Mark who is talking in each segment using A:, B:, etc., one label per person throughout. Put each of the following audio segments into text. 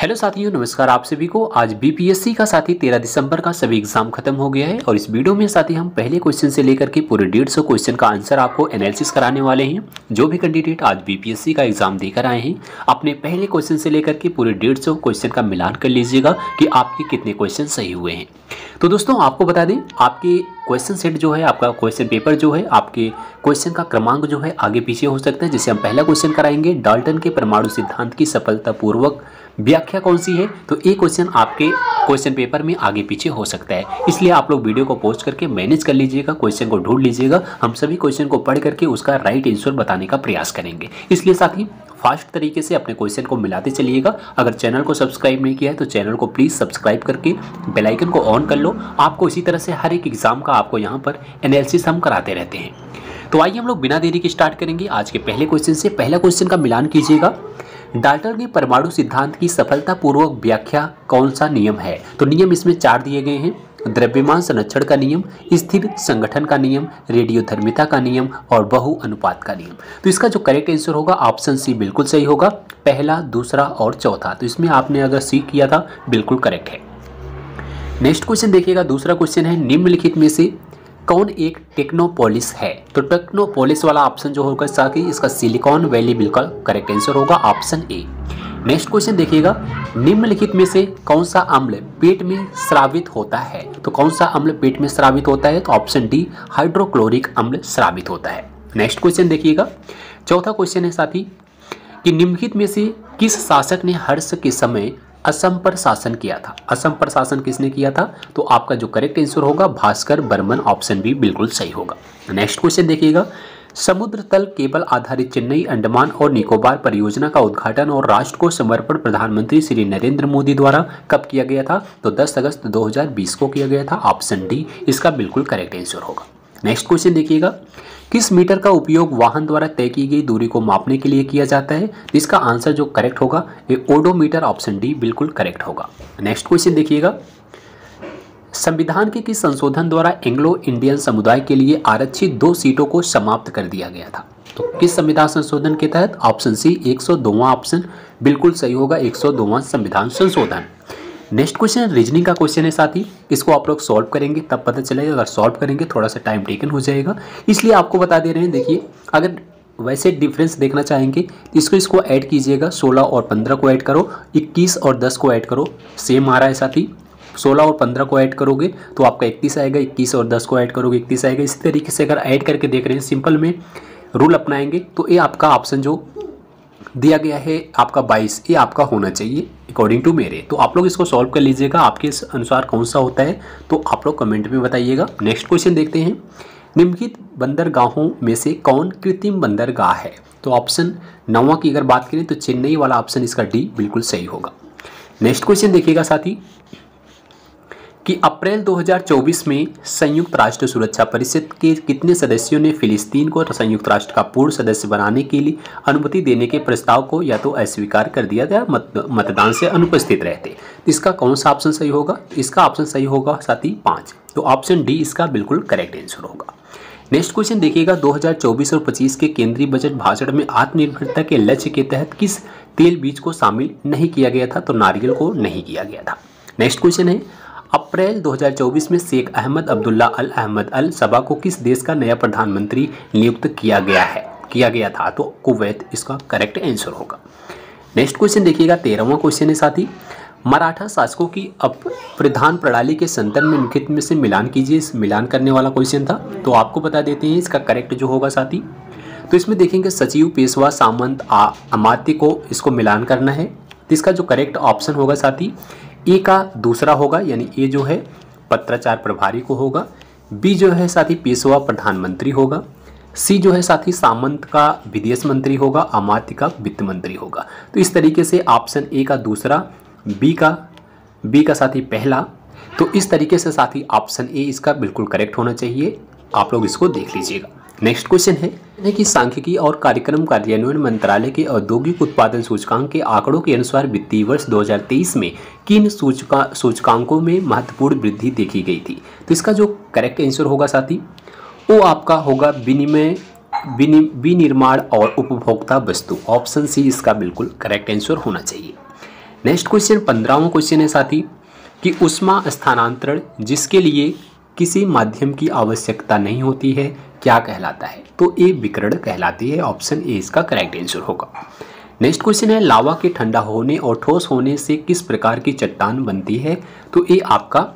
A: Hello साथियों, नमस्कार आप सभी को। आज बीपीएससी का साथी 13 दिसंबर का सभी एग्जाम खत्म हो गया है और इस वीडियो में साथी हम पहले क्वेश्चन से लेकर के पूरे 150 क्वेश्चन का आंसर आपको एनालिसिस कराने वाले हैं। जो भी कैंडिडेट आज बीपीएससी का एग्जाम देकर आए हैं, अपने पहले क्वेश्चन से लेकर के पूरे 150 क्वेश्चन का मिलान कर लीजिएगा कि आपके कितने क्वेश्चन सही हुए हैं। तो दोस्तों आपको बता दें, आपके क्वेश्चन सेट जो है, आपका क्वेश्चन पेपर जो है, आपके क्वेश्चन का क्रमांक जो है आगे पीछे हो सकता है। जैसे हम पहला क्वेश्चन कराएंगे, डाल्टन के परमाणु सिद्धांत की सफलतापूर्वक व्याख्या कौन सी है, तो एक क्वेश्चन आपके क्वेश्चन पेपर में आगे पीछे हो सकता है। इसलिए आप लोग वीडियो को पोस्ट करके मैनेज कर लीजिएगा, क्वेश्चन को ढूंढ लीजिएगा। हम सभी क्वेश्चन को पढ़ करके उसका राइट आंसर बताने का प्रयास करेंगे। इसलिए साथी फास्ट तरीके से अपने क्वेश्चन को मिलाते चलिएगा। अगर चैनल को सब्सक्राइब नहीं किया है तो चैनल को प्लीज़ सब्सक्राइब करके बेल आइकन को ऑन कर लो। आपको इसी तरह से हर एक एग्जाम का आपको यहाँ पर एनालिसिस हम कराते रहते हैं। तो आइए हम लोग बिना देरी के स्टार्ट करेंगे आज के पहले क्वेश्चन से। पहला क्वेश्चन का मिलान कीजिएगा। डाल्टन के परमाणु सिद्धांत की सफलतापूर्वक व्याख्या कौन सा नियम है? तो नियम इसमें 4 दिए गए हैं: द्रव्यमान संरक्षण का नियम, स्थिर संगठन का नियम, रेडियोधर्मिता का नियम और बहु अनुपात का नियम। तो इसका जो करेक्ट आंसर होगा ऑप्शन सी बिल्कुल सही होगा। पहला, दूसरा और चौथा, तो इसमें आपने अगर सी किया था बिल्कुल करेक्ट है। नेक्स्ट क्वेश्चन देखिएगा। दूसरा क्वेश्चन है, निम्नलिखित में से कौन एक टेक्नोपोलिस है? तो टेक्नोपोलिस वाला ऑप्शन जो होगा साथ ही इसका सिलिकॉन वैली बिल्कुल करेक्ट आंसर होगा, ऑप्शन ए। नेक्स्ट क्वेश्चन देखिएगा। निम्नलिखित में से कौन सा अम्ल पेट में स्रावित होता है? तो कौन सा अम्ल पेट में स्रावित होता है? तो ऑप्शन डी, हाइड्रोक्लोरिक अम्ल स्रावित होता है। नेक्स्ट क्वेश्चन देखिएगा। चौथा क्वेश्चन है साथी कि निम्नलिखित में से किस शासक ने हर्ष के समय असम पर शासन किया था? असम पर शासन किसने किया था? तो आपका जो करेक्ट आंसर होगा भास्कर बर्मन, ऑप्शन बी बिल्कुल सही होगा। नेक्स्ट क्वेश्चन देखिएगा। समुद्र तल केबल आधारित चेन्नई अंडमान और निकोबार परियोजना का उद्घाटन और राष्ट्र को समर्पण प्रधानमंत्री श्री नरेंद्र मोदी द्वारा कब किया गया था? तो 10 अगस्त 2020 को किया गया था, ऑप्शन डी इसका बिल्कुल करेक्ट आंसर होगा। नेक्स्ट क्वेश्चन देखिएगा। किस मीटर का उपयोग वाहन द्वारा तय की गई दूरी को मापने के लिए किया जाता है? इसका आंसर जो करेक्ट होगा ये ओडोमीटर, ऑप्शन डी बिल्कुल करेक्ट होगा। नेक्स्ट क्वेश्चन देखिएगा। संविधान के किस संशोधन द्वारा एंग्लो इंडियन समुदाय के लिए आरक्षित 2 सीटों को समाप्त कर दिया गया था? तो किस संविधान संशोधन के तहत? ऑप्शन सी 102वां ऑप्शन बिल्कुल सही होगा, 102वां संविधान संशोधन। नेक्स्ट क्वेश्चन रीजनिंग का क्वेश्चन है साथी, इसको आप लोग सॉल्व करेंगे तब पता चलेगा। अगर सॉल्व करेंगे थोड़ा सा टाइम टेकन हो जाएगा, इसलिए आपको बता दे रहे हैं। देखिए, अगर वैसे डिफरेंस देखना चाहेंगे तो इसको ऐड कीजिएगा। 16 और 15 को ऐड करो, 21 और 10 को ऐड करो, सेम आ रहा है साथी। 16 और 15 को ऐड करोगे तो आपका 31 आएगा, 21 और 10 को ऐड करोगे 31 आएगा। इसी तरीके से अगर ऐड करके देख रहे हैं, सिंपल में रूल अपनाएंगे तो ये आपका ऑप्शन जो दिया गया है आपका 22, ये आपका होना चाहिए अकॉर्डिंग टू मेरे। तो आप लोग इसको सॉल्व कर लीजिएगा, आपके अनुसार कौन सा होता है तो आप लोग कमेंट में बताइएगा। नेक्स्ट क्वेश्चन देखते हैं। निम्नलिखित बंदरगाहों में से कौन कृत्रिम बंदरगाह है? तो ऑप्शन 9 की अगर बात करें तो चेन्नई वाला ऑप्शन इसका डी बिल्कुल सही होगा। नेक्स्ट क्वेश्चन देखिएगा साथी कि अप्रैल 2024 में संयुक्त राष्ट्र सुरक्षा परिषद के कितने सदस्यों ने फिलिस्तीन को संयुक्त राष्ट्र का पूर्ण सदस्य बनाने के लिए अनुमति देने के प्रस्ताव को या तो अस्वीकार कर दिया या मतदान से अनुपस्थित रहते? इसका कौन सा ऑप्शन सही होगा? इसका ऑप्शन सही होगा साथी 5, तो ऑप्शन डी इसका बिल्कुल करेक्ट आंसर होगा। नेक्स्ट क्वेश्चन देखिएगा। 2024 और 25 के केंद्रीय बजट भाषण में आत्मनिर्भरता के लक्ष्य के तहत किस तेल बीज को शामिल नहीं किया गया था? तो नारियल को नहीं किया गया था। नेक्स्ट क्वेश्चन है, अप्रैल 2024 में शेख अहमद अब्दुल्ला अल अहमद अल सबा को किस देश का नया प्रधानमंत्री नियुक्त किया गया था? तो कुवैत इसका करेक्ट आंसर होगा। नेक्स्ट क्वेश्चन देखिएगा। 13वां क्वेश्चन है साथी, मराठा शासकों की प्रधान प्रणाली के संदर्भ में निम्नलिखित में से मिलान कीजिए। इस मिलान करने वाला क्वेश्चन था, तो आपको बता देते हैं इसका करेक्ट जो होगा साथी। तो इसमें देखेंगे सचिव, पेशवा, सामंत, अमात्य को इसको मिलान करना है। तो इसका जो करेक्ट ऑप्शन होगा साथी ए का दूसरा होगा, यानी ए जो है पत्राचार प्रभारी को होगा, बी जो है साथी पेशवा प्रधानमंत्री होगा, सी जो है साथी सामंत का विदेश मंत्री होगा, अमात्य का वित्त मंत्री होगा। तो इस तरीके से ऑप्शन ए का दूसरा, बी का साथी पहला, तो इस तरीके से साथी ऑप्शन ए इसका बिल्कुल करेक्ट होना चाहिए। आप लोग इसको देख लीजिएगा। नेक्स्ट क्वेश्चन है कि सांख्यिकी और कार्यक्रम कार्यान्वयन मंत्रालय के औद्योगिक उत्पादन सूचकांक के आंकड़ों के अनुसार वित्तीय वर्ष 2023 में किन सूचकांकों में महत्वपूर्ण वृद्धि देखी गई थी? तो इसका जो करेक्ट आंसर होगा साथी वो आपका होगा विनिर्माण और उपभोक्ता वस्तु, ऑप्शन सी इसका बिल्कुल करेक्ट आंसर होना चाहिए। नेक्स्ट क्वेश्चन 15वां क्वेश्चन है साथी कि ऊष्मा स्थानांतरण जिसके लिए किसी माध्यम की आवश्यकता नहीं होती है क्या कहलाता है? तो ये विकिरण कहलाती है। ऑप्शन ए इसका करेक्ट आंसर होगा। नेक्स्ट क्वेश्चन है लावा के ठंडा होने और ठोस होने से किस प्रकार की चट्टान बनती है? तो ये आपका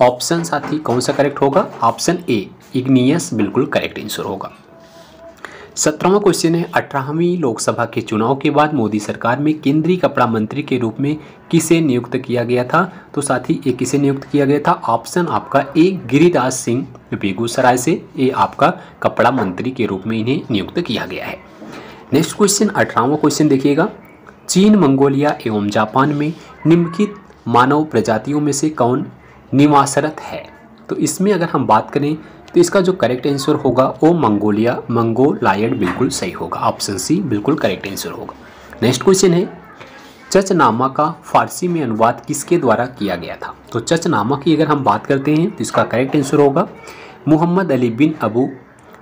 A: ऑप्शन साथी कौन सा करेक्ट होगा? ऑप्शन ए इग्नियस बिल्कुल करेक्ट आंसर होगा। 17वां क्वेश्चन है 18वीं लोकसभा के चुनाव के बाद मोदी सरकार में केंद्रीय कपड़ा मंत्री के रूप में किसे नियुक्त किया गया था? तो साथी ये किसे नियुक्त किया गया था? ऑप्शन आपका ए गिरिराज सिंह बेगूसराय से ये आपका कपड़ा मंत्री के रूप में इन्हें नियुक्त किया गया है। नेक्स्ट क्वेश्चन 18वां क्वेश्चन देखिएगा, चीन, मंगोलिया एवं जापान में निम्नलिखित मानव प्रजातियों में से कौन निवासरत है? तो इसमें अगर हम बात करें तो इसका जो करेक्ट आंसर होगा वो मंगोलायड बिल्कुल सही होगा। ऑप्शन सी बिल्कुल करेक्ट आंसर होगा। नेक्स्ट क्वेश्चन है चचनामा का फारसी में अनुवाद किसके द्वारा किया गया था? तो चचनामा की अगर हम बात करते हैं तो इसका करेक्ट आंसर होगा मोहम्मद अली बिन अबू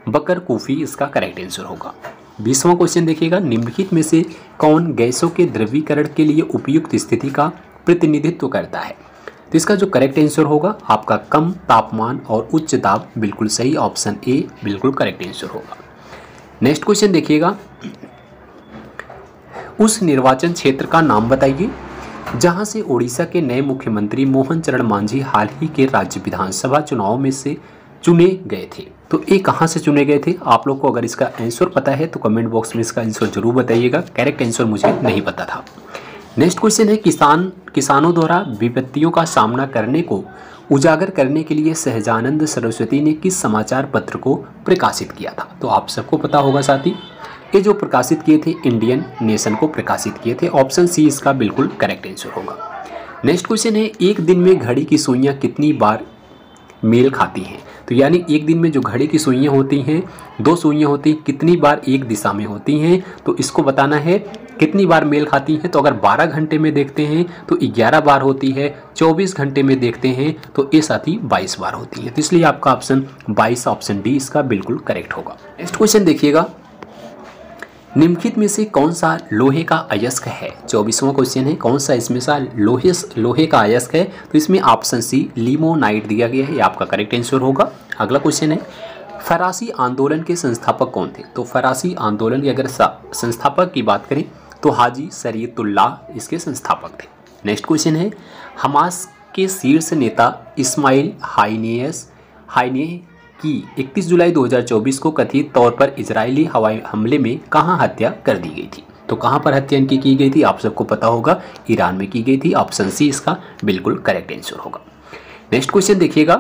A: बकर कूफी, इसका करेक्ट आंसर होगा। 20वां क्वेश्चन देखिएगा, निम्नलिखित में से कौन गैसों के द्रवीकरण के लिए उपयुक्त स्थिति का प्रतिनिधित्व करता है? तो इसका जो करेक्ट आंसर होगा आपका कम तापमान और उच्च दाब, बिल्कुल सही। ऑप्शन ए बिल्कुल करेक्ट आंसर होगा। नेक्स्ट क्वेश्चन देखिएगा, उस निर्वाचन क्षेत्र का नाम बताइए जहां से ओडिशा के नए मुख्यमंत्री मोहन चरण मांझी हाल ही के राज्य विधानसभा चुनाव में से चुने गए थे। तो ये कहां से चुने गए थे? आप लोग को अगर इसका आंसर पता है तो कमेंट बॉक्स में इसका आंसर जरूर बताइएगा। करेक्ट आंसर मुझे नहीं पता था। नेक्स्ट क्वेश्चन है किसानों द्वारा विपत्तियों का सामना करने को उजागर करने के लिए सहजानंद सरस्वती ने किस समाचार पत्र को प्रकाशित किया था? तो आप सबको पता होगा साथी, ये जो प्रकाशित किए थे इंडियन नेशन को प्रकाशित किए थे। ऑप्शन सी इसका बिल्कुल करेक्ट आंसर होगा। नेक्स्ट क्वेश्चन है एक दिन में घड़ी की सुइयां कितनी बार मेल खाती हैं? तो यानी एक दिन में जो घड़ी की सुइयां होती हैं, 2 सुइयां होती हैं, कितनी बार एक दिशा में होती हैं? तो इसको बताना है कितनी बार मेल खाती हैं। तो अगर 12 घंटे में देखते हैं तो 11 बार होती है, 24 घंटे में देखते हैं तो ये साथी 22 बार होती है। तो इसलिए आपका ऑप्शन 22 ऑप्शन डी इसका बिल्कुल करेक्ट होगा। नेक्स्ट क्वेश्चन देखिएगा, निम्नलिखित में से कौन सा लोहे का अयस्क है? 24वां क्वेश्चन है, कौन सा इसमें सा लोहे का अयस्क है? तो इसमें ऑप्शन सी लिमोनाइट दिया गया है, ये आपका करेक्ट आंसर होगा। अगला क्वेश्चन है फरासी आंदोलन के संस्थापक कौन थे? तो फरासी आंदोलन की अगर संस्थापक की बात करें तो हाजी शरीयतुल्लाह इसके संस्थापक थे। नेक्स्ट क्वेश्चन है हमास के शीर्ष नेता इस्माइल हानिये की 31 जुलाई 2024 को कथित तौर पर इजरायली हवाई हमले में कहां हत्या कर दी गई थी? तो कहां पर हत्या इनकी की गई थी? आप सबको पता होगा ईरान में की गई थी। ऑप्शन सी इसका बिल्कुल करेक्ट आंसर होगा। नेक्स्ट क्वेश्चन देखिएगा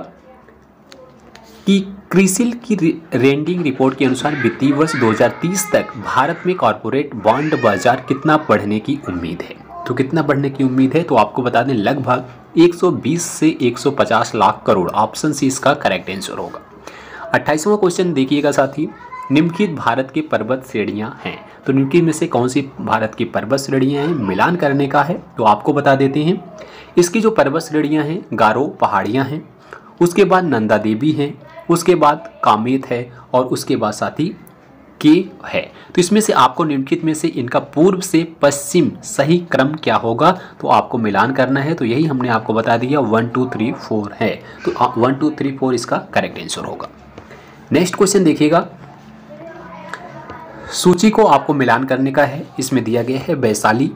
A: कि क्रिसिल की रेंडिंग रिपोर्ट के अनुसार वित्तीय वर्ष 2030 तक भारत में कॉर्पोरेट बॉन्ड बाजार कितना बढ़ने की उम्मीद है? तो कितना बढ़ने की उम्मीद है? तो आपको बता दें लगभग 120 से 150 लाख करोड़। ऑप्शन सी इसका करेक्ट आंसर होगा। 28वां क्वेश्चन देखिएगा साथी, निम्नलिखित भारत की पर्वत श्रेणियां हैं। तो निम्नलिखित में से कौन सी भारत की पर्वत श्रेणियां हैं? मिलान करने का है तो आपको बता देते हैं। इसकी जो पर्वत श्रेणियां हैं गारो पहाड़ियां हैं, उसके बाद नंदा देवी हैं, उसके बाद कामेत है और उसके बाद साथी के है। तो इसमें से आपको निम्नलिखित में से इनका पूर्व से पश्चिम सही क्रम क्या होगा? तो आपको मिलान करना है। तो यही हमने आपको बता दिया 1 2 3 4 है। तो 1 2 3 4 इसका करेक्ट आंसर होगा। नेक्स्ट क्वेश्चन देखिएगा, सूची को आपको मिलान करने का है। इसमें दिया गया है वैशाली,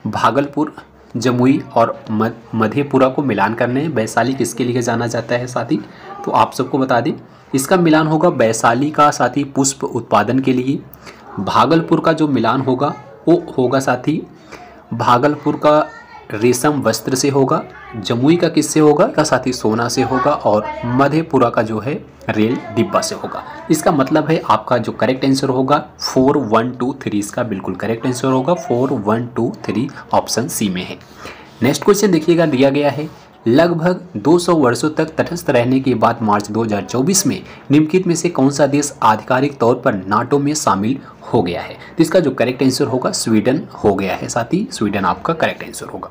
A: भागलपुर, जमुई और मधेपुरा को मिलान करने हैं। वैशाली किसके लिए जाना जाता है साथी? तो आप सबको बता दें इसका मिलान होगा वैशाली का साथी पुष्प उत्पादन के लिए। भागलपुर का जो मिलान होगा वो होगा साथी भागलपुर का रेशम वस्त्र से होगा। जमुई का किससे होगा? का साथी सोना से होगा। और मधेपुरा का जो है रेल डिब्बा से होगा। इसका मतलब है आपका जो करेक्ट आंसर होगा 4 1 2 3 इसका बिल्कुल करेक्ट आंसर होगा। 4 1 2 3 ऑप्शन सी में है। नेक्स्ट क्वेश्चन देखिएगा, दिया गया है लगभग 200 वर्षों तक तटस्थ रहने के बाद मार्च 2024 में निम्नलिखित में से कौन सा देश आधिकारिक तौर पर नाटो में शामिल हो गया है? तो इसका जो करेक्ट आंसर होगा स्वीडन हो गया है साथी। स्वीडन आपका करेक्ट आंसर होगा।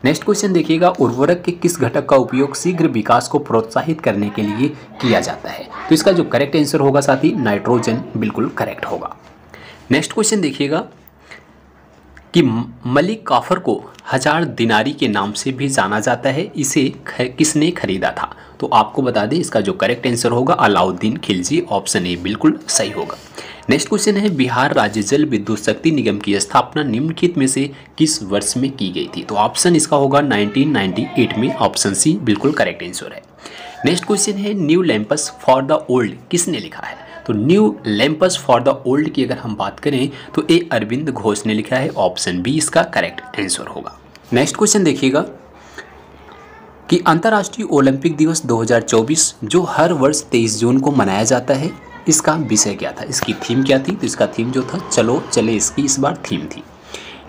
A: नेक्स्ट क्वेश्चन देखिएगा, उर्वरक के किस घटक का उपयोग शीघ्र विकास को प्रोत्साहित करने के लिए किया जाता है? तो इसका जो करेक्ट आंसर होगा साथी नाइट्रोजन बिल्कुल करेक्ट होगा। नेक्स्ट क्वेश्चन देखिएगा, कि मलिक काफर को 1000 दिनारी के नाम से भी जाना जाता है, इसे किसने खरीदा था? तो आपको बता दें इसका जो करेक्ट आंसर होगा अलाउद्दीन खिलजी, ऑप्शन ए बिल्कुल सही होगा। नेक्स्ट क्वेश्चन है बिहार राज्य जल विद्युत शक्ति निगम की स्थापना निम्नलिखित में से किस वर्ष में की गई थी? तो ऑप्शन इसका होगा 1998 में, ऑप्शन सी बिल्कुल करेक्ट आंसर है। नेक्स्ट क्वेश्चन है new LAMPS for the old किसने लिखा है? तो new LAMPS for the old की अगर हम बात करें तो ए अरविंद घोष ने लिखा है, ऑप्शन बी इसका करेक्ट आंसर होगा। नेक्स्ट क्वेश्चन देखिएगा कि अंतर्राष्ट्रीय ओलंपिक दिवस 2024 जो हर वर्ष 23 जून को मनाया जाता है, इसका विषय क्या था, इसकी थीम क्या थी? तो इसका थीम जो था चलो चले, इसकी इस बार थीम थी।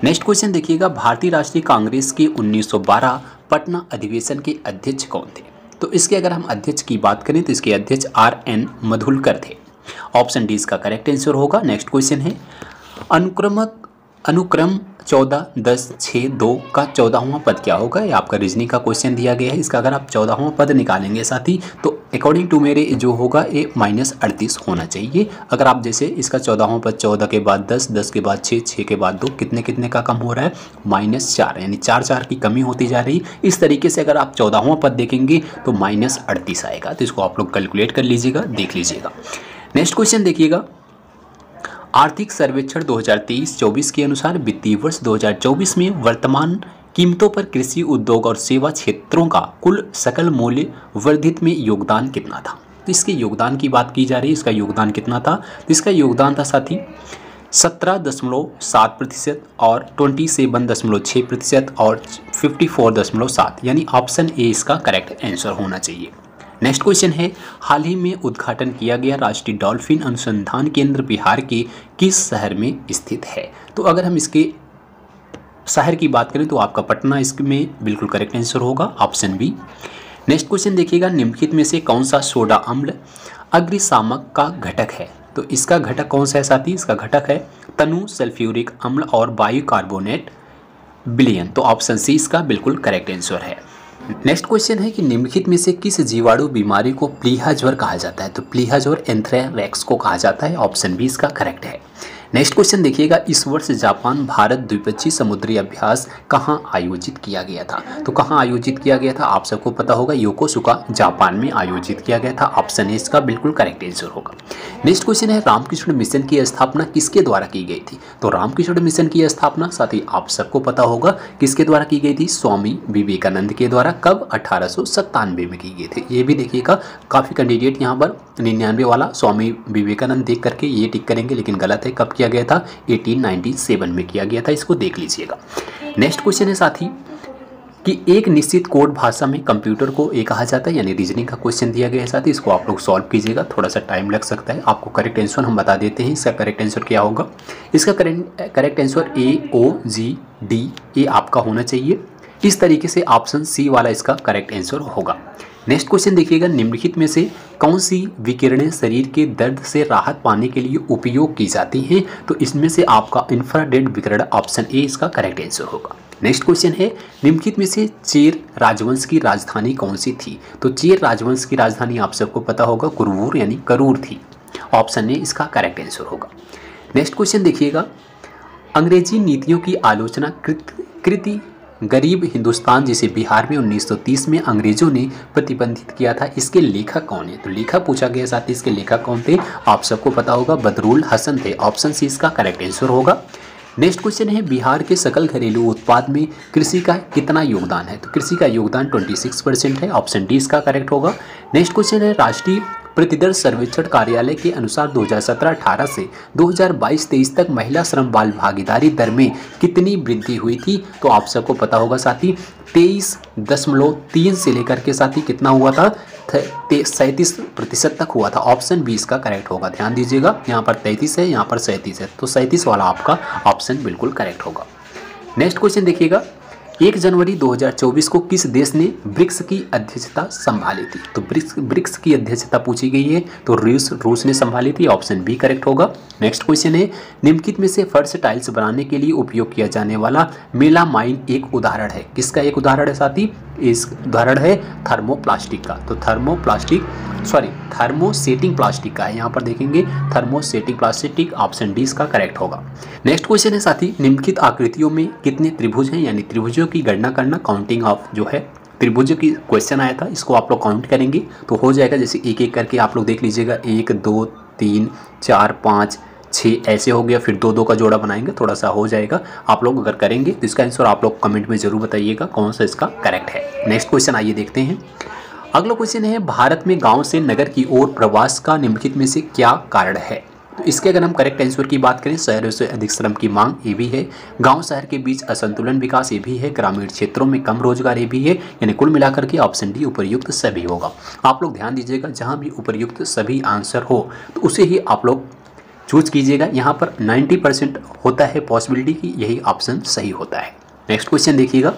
A: नेक्स्ट क्वेश्चन देखिएगा भारतीय राष्ट्रीय कांग्रेस के 1912 पटना अधिवेशन के अध्यक्ष कौन थे? तो इसके अगर हम अध्यक्ष की बात करें तो इसके अध्यक्ष RN मधुलकर थे, ऑप्शन डी इसका करेक्ट आंसर होगा। नेक्स्ट क्वेश्चन है अनुक्रम 14-10-6-2 का 14वां पद क्या होगा? ये आपका रीजनिंग का क्वेश्चन दिया गया है। इसका अगर आप 14वां पद निकालेंगे साथी तो अकॉर्डिंग टू मेरे जो होगा ये -38 होना चाहिए। अगर आप जैसे इसका 14वां पद 14 के बाद 10, 10 के बाद 6, 6 के बाद 2, कितने कितने का कम हो रहा है? -4, यानी 4 की कमी होती जा रही। इस तरीके से अगर आप 14वां पद देखेंगे तो -38 आएगा। तो इसको आप लोग कैलकुलेट कर लीजिएगा, देख लीजिएगा। नेक्स्ट क्वेश्चन देखिएगा आर्थिक सर्वेक्षण 2023-24 के अनुसार वित्तीय वर्ष 2024 में वर्तमान कीमतों पर कृषि उद्योग और सेवा क्षेत्रों का कुल सकल मूल्य वर्धित में योगदान कितना था? तो इसके योगदान की बात की जा रही है, इसका योगदान कितना था? तो इसका योगदान था साथी 17.7% और 27.6% और 54.7, यानी ऑप्शन ए इसका करेक्ट आंसर होना चाहिए। नेक्स्ट क्वेश्चन है हाल ही में उद्घाटन किया गया राष्ट्रीय डॉल्फिन अनुसंधान केंद्र बिहार के किस शहर में स्थित है? तो अगर हम इसके शहर की बात करें तो आपका पटना इसमें बिल्कुल करेक्ट आंसर होगा, ऑप्शन बी। नेक्स्ट क्वेश्चन देखिएगा निम्नलिखित में से कौन सा सोडा अम्ल अग्निशामक का घटक है? तो इसका घटक कौन सा है साथी? इसका घटक है तनु सल्फ्यूरिक अम्ल और बाइकार्बोनेट विलयन, तो ऑप्शन सी इसका बिल्कुल करेक्ट आंसर है। नेक्स्ट क्वेश्चन है कि निम्नलिखित में से किस जीवाणु बीमारी को प्लीहा ज्वर कहा जाता है? तो प्लीहा ज्वर एंथ्रेक्स को कहा जाता है, ऑप्शन बी इसका करेक्ट है। नेक्स्ट क्वेश्चन देखिएगा इस वर्ष जापान भारत द्विपक्षीय समुद्री अभ्यास कहाँ आयोजित किया गया था? तो कहाँ आयोजित किया गया था? आप सबको पता होगा योकोसुका जापान में आयोजित किया गया था, ऑप्शन ए इसका बिल्कुल करेक्ट आंसर होगा। नेक्स्ट क्वेश्चन है रामकृष्ण मिशन की स्थापना किसके द्वारा की गई थी? तो रामकृष्ण मिशन की स्थापना साथ ही आप सबको पता होगा किसके द्वारा की गई थी? स्वामी विवेकानंद के द्वारा। कब? 1897 में की गई थी। ये भी देखिएगा काफ़ी कैंडिडेट यहाँ पर 99 वाला स्वामी विवेकानंद देख करके ये टिक करेंगे, लेकिन गलत है। कब किया गया था? 1897 में किया गया था, इसको देख लीजिएगा। नेक्स्ट क्वेश्चन है साथी कि एक निश्चित कोड भाषा में कंप्यूटर को ये कहा जाता है, यानी रीजनिंग का क्वेश्चन दिया गया है साथी, इसको आप लोग सॉल्व कीजिएगा, थोड़ा सा टाइम लग सकता है। आपको करेक्ट आंसर हम बता देते हैं, इसका करेक्ट आंसर क्या होगा? इसका करेक्ट आंसर AOGD ये आपका होना चाहिए। इस तरीके से ऑप्शन सी वाला इसका करेक्ट आंसर होगा। नेक्स्ट क्वेश्चन देखिएगा निम्नलिखित में से कौन सी विकिरणें शरीर के दर्द से राहत पाने के लिए उपयोग की जाती हैं? तो इसमें से आपका इंफ्रारेड विकिरण, ऑप्शन ए इसका करेक्ट आंसर होगा। नेक्स्ट क्वेश्चन है निम्नलिखित में से चेर राजवंश की राजधानी कौन सी थी? तो चेर राजवंश की राजधानी आप सबको पता होगा कुरवूर यानी करूर थी, ऑप्शन ए इसका करेक्ट आंसर होगा। नेक्स्ट क्वेश्चन देखिएगा अंग्रेजी नीतियों की आलोचना कृति गरीब हिंदुस्तान जिसे बिहार में 1930 में अंग्रेजों ने प्रतिबंधित किया था, इसके लेखक कौन है? तो लेखक पूछा गया साथ ही इसके लेखक कौन थे? आप सबको पता होगा बदरुल हसन थे, ऑप्शन सी इसका करेक्ट आंसर होगा। नेक्स्ट क्वेश्चन है बिहार के सकल घरेलू उत्पाद में कृषि का कितना योगदान है? तो कृषि का योगदान 26% है, ऑप्शन डी इसका करेक्ट होगा। नेक्स्ट क्वेश्चन है राष्ट्रीय प्रतिदर्श सर्वेक्षण कार्यालय के अनुसार 2017-18 से 2022-23 तक महिला श्रम बाल भागीदारी दर में कितनी वृद्धि हुई थी? तो आप सबको पता होगा साथी 23.3 से लेकर के साथी कितना हुआ था? 37% तक हुआ था, ऑप्शन बी इसका करेक्ट होगा। ध्यान दीजिएगा यहाँ पर 33 है, यहाँ पर 37 है, तो 37 वाला आपका ऑप्शन बिल्कुल करेक्ट होगा। नेक्स्ट क्वेश्चन देखिएगा 1 जनवरी 2024 को किस देश ने ब्रिक्स की अध्यक्षता संभाली थी? तो ब्रिक्स की अध्यक्षता पूछी गई है, तो रूस ने संभाली थी। ऑप्शन बी करेक्ट होगा। नेक्स्ट क्वेश्चन है, निम्नलिखित में से फर्श टाइल्स बनाने के लिए उपयोग किया जाने वाला मेलामाइन एक उदाहरण है। किसका एक उदाहरण है साथी? इस उदाहरण है थर्मोप्लास्टिक का। तो थर्मोसेटिंग प्लास्टिक का है, यहाँ पर देखेंगे थर्मोसेटिंग प्लास्टिक। ऑप्शन डी इसका करेक्ट होगा। नेक्स्ट क्वेश्चन है साथी, निम्नलिखित आकृतियों में कितने त्रिभुज हैं? यानी त्रिभुजों की गणना करना, काउंटिंग ऑफ जो है त्रिभुजों की क्वेश्चन आया था, इसको आप लोग काउंट करेंगे तो हो जाएगा। जैसे एक एक करके आप लोग देख लीजिएगा, 1 2 3 4 5 6 ऐसे हो गया, फिर 2 2 का जोड़ा बनाएंगे, थोड़ा सा हो जाएगा। आप लोग अगर करेंगे तो इसका आंसर आप लोग कमेंट में जरूर बताइएगा कौन सा इसका करेक्ट है। नेक्स्ट क्वेश्चन आइए देखते हैं। अगला क्वेश्चन है, भारत में गांव से नगर की ओर प्रवास का निम्नलिखित में से क्या कारण है? तो इसके अगर हम करेक्ट आंसर की बात करें, शहरों से अधिक श्रम की मांग, ये भी है। गांव शहर के बीच असंतुलन विकास, ये भी है। ग्रामीण क्षेत्रों में कम रोजगार, ये भी है। यानी कुल मिलाकर के ऑप्शन डी उपर्युक्त सभी होगा। आप लोग ध्यान दीजिएगा, जहां भी उपर्युक्त सभी आंसर हो तो उसे ही आप लोग चूज कीजिएगा। यहाँ पर 90% होता है पॉसिबिलिटी की यही ऑप्शन सही होता है। नेक्स्ट क्वेश्चन देखिएगा,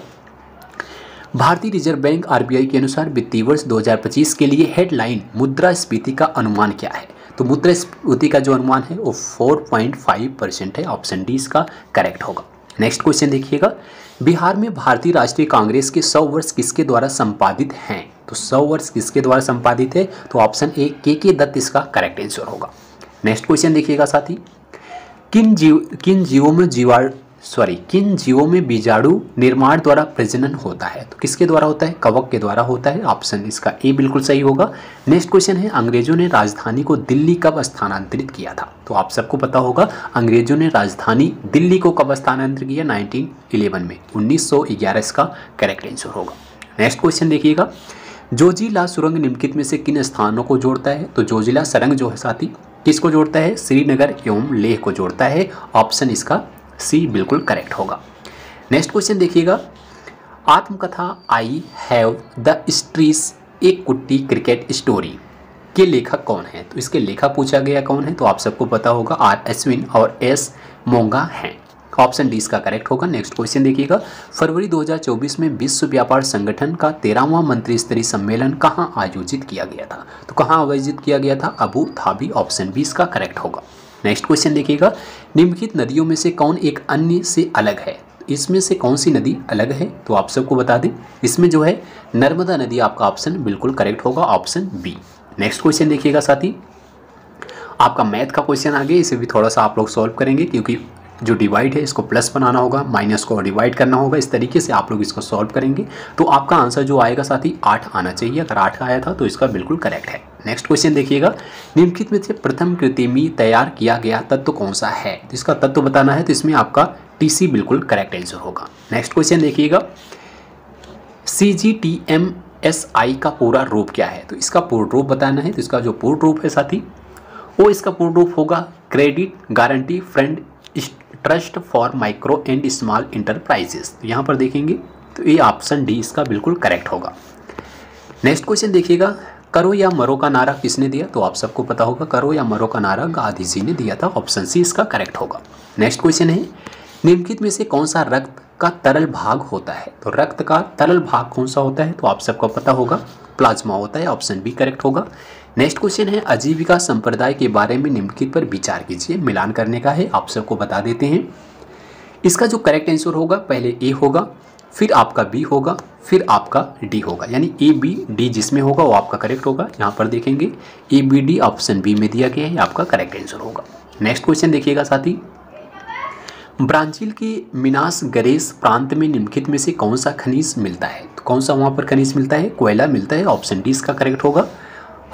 A: भारतीय रिजर्व बैंक आरबीआई के अनुसार वित्तीय वर्ष 2025 के लिए हेडलाइन मुद्रास्फीति का अनुमान क्या है? तो मुद्रास्फीति का जो अनुमान है वो 4.5% है। ऑप्शन डी इसका करेक्ट होगा। नेक्स्ट क्वेश्चन देखिएगा, बिहार में भारतीय राष्ट्रीय कांग्रेस के 100 वर्ष किसके द्वारा संपादित हैं? तो 100 वर्ष किसके द्वारा संपादित है? तो ऑप्शन ए के दत्त इसका करेक्ट आंसर होगा। नेक्स्ट क्वेश्चन देखिएगा साथी, किन जीवों में बीजाणु निर्माण द्वारा प्रजनन होता है? तो किसके द्वारा होता है? कवक के द्वारा होता है। ऑप्शन इसका ए बिल्कुल सही होगा। नेक्स्ट क्वेश्चन है, अंग्रेजों ने राजधानी को दिल्ली कब स्थानांतरित किया था? तो आप सबको पता होगा अंग्रेजों ने राजधानी दिल्ली को कब स्थानांतरित किया? 1911 में, 1911 इसका करेक्ट आंसर होगा। नेक्स्ट क्वेश्चन देखिएगा, जोजिला सुरंग निम्नलिखित में से किन स्थानों को जोड़ता है? तो जोजिला सुरंग जो है साथी किसको जोड़ता है? श्रीनगर एवं लेह को जोड़ता है। ऑप्शन इसका सी बिल्कुल करेक्ट होगा। नेक्स्ट क्वेश्चन देखिएगा, आत्मकथा आई हैव द स्ट्रीस एक कुट्टी क्रिकेट स्टोरी के लेखक कौन है? तो इसके लेखक पूछा गया कौन है? तो आप सबको पता होगा आर अश्विन और एस मोंगा हैं। ऑप्शन डी इसका करेक्ट होगा। नेक्स्ट क्वेश्चन देखिएगा, फरवरी 2024 में विश्व व्यापार संगठन का 13वां मंत्री स्तरीय सम्मेलन कहाँ आयोजित किया गया था? तो कहाँ आयोजित किया गया था? Abu Dhabi. ऑप्शन बी इसका करेक्ट होगा। नेक्स्ट क्वेश्चन देखिएगा, निम्नलिखित नदियों में से कौन एक अन्य से अलग है? इसमें से कौन सी नदी अलग है? तो आप सबको बता दें, इसमें जो है नर्मदा नदी आपका ऑप्शन बिल्कुल करेक्ट होगा। Option B. नेक्स्ट क्वेश्चन देखिएगा साथी, आपका मैथ का क्वेश्चन आ गया, इसे भी थोड़ा सा आप लोग सॉल्व करेंगे क्योंकि जो डिवाइड है इसको प्लस बनाना होगा, माइनस को डिवाइड करना होगा। इस तरीके से आप लोग इसको सॉल्व करेंगे तो आपका आंसर जो आएगा साथी 8 आना चाहिए। अगर 8 आया था तो इसका बिल्कुल करेक्ट है। नेक्स्ट क्वेश्चन देखिएगा, निम्नलिखित में से प्रथम कृत्रिमी तैयार किया गया तत्व कौन सा है? तो इसका तत्व बताना है, तो इसमें आपका टीसी बिल्कुल करेक्ट आंसर होगा। नेक्स्ट क्वेश्चन देखिएगा, CGTMSI का पूरा रूप क्या है? तो इसका पूर्ण रूप बताना है, तो इसका जो पूर्ण रूप है साथी वो इसका पूर्ण रूप होगा credit guarantee fund trust for micro and small enterprises. तो यहाँ पर देखेंगे तो ये ऑप्शन डी इसका बिल्कुल करेक्ट होगा। नेक्स्ट क्वेश्चन देखिएगा, करो या मरो का नारा किसने दिया? तो आप सबको पता होगा करो या मरो का नारा गांधी जी ने दिया था। ऑप्शन सी इसका करेक्ट होगा। नेक्स्ट क्वेश्चन है, निम्नलिखित में से कौन सा रक्त का तरल भाग होता है? तो रक्त का तरल भाग कौन सा होता है? तो आप सबको पता होगा प्लाज्मा होता है। ऑप्शन बी करेक्ट होगा। नेक्स्ट क्वेश्चन है, आजीविका संप्रदाय के बारे में निम्नलिखित पर विचार कीजिए। मिलान करने का है, आप सबको बता देते हैं। इसका जो करेक्ट आंसर होगा पहले ए होगा, फिर आपका बी होगा, फिर आपका डी होगा। यानी ए बी डी जिसमें होगा वो आपका करेक्ट होगा। यहाँ पर देखेंगे A B D option B में दिया गया है, आपका करेक्ट आंसर होगा। नेक्स्ट क्वेश्चन देखिएगा साथी, ब्राजील के मिनास गरेस प्रांत में निम्नलिखित में से कौन सा खनिज मिलता है? तो कौन सा वहाँ पर खनिज मिलता है? कोयला मिलता है। ऑप्शन डी इसका करेक्ट होगा।